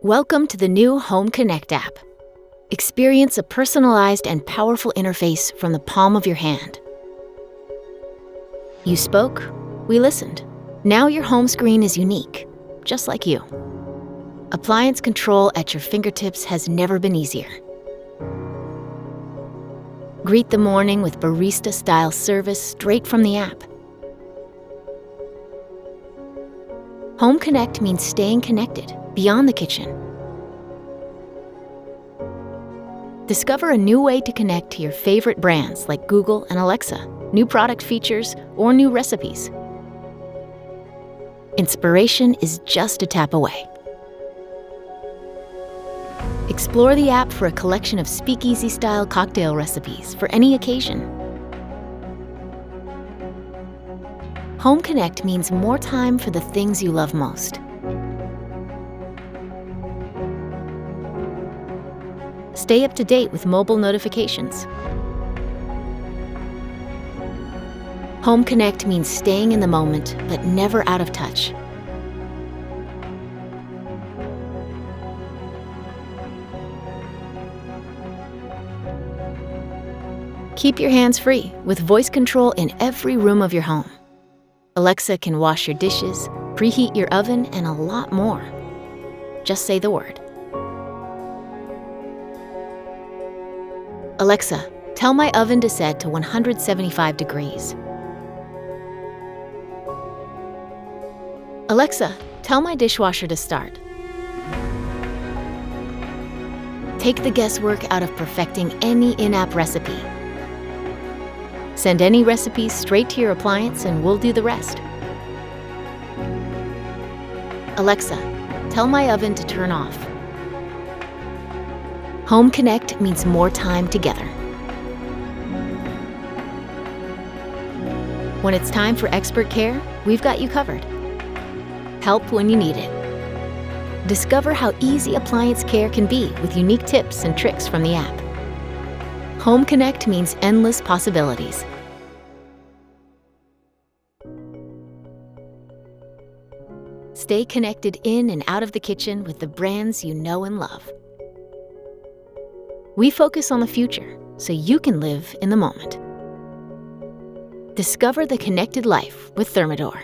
Welcome to the new Home Connect app. Experience a personalized and powerful interface from the palm of your hand. You spoke, we listened. Now your home screen is unique, just like you. Appliance control at your fingertips has never been easier. Greet the morning with barista-style service straight from the app. Home Connect means staying connected beyond the kitchen. Discover a new way to connect to your favorite brands like Google and Alexa, new product features, or new recipes. Inspiration is just a tap away. Explore the app for a collection of speakeasy-style cocktail recipes for any occasion. Home Connect means more time for the things you love most. Stay up to date with mobile notifications. Home Connect means staying in the moment, but never out of touch. Keep your hands free with voice control in every room of your home. Alexa can wash your dishes, preheat your oven, and a lot more. Just say the word. Alexa, tell my oven to set to 175 degrees. Alexa, tell my dishwasher to start. Take the guesswork out of perfecting any in-app recipe. Send any recipes straight to your appliance and we'll do the rest. Alexa, tell my oven to turn off. Home Connect means more time together. When it's time for expert care, we've got you covered. Help when you need it. Discover how easy appliance care can be with unique tips and tricks from the app. Home Connect means endless possibilities. Stay connected in and out of the kitchen with the brands you know and love. We focus on the future so you can live in the moment. Discover the connected life with Thermador.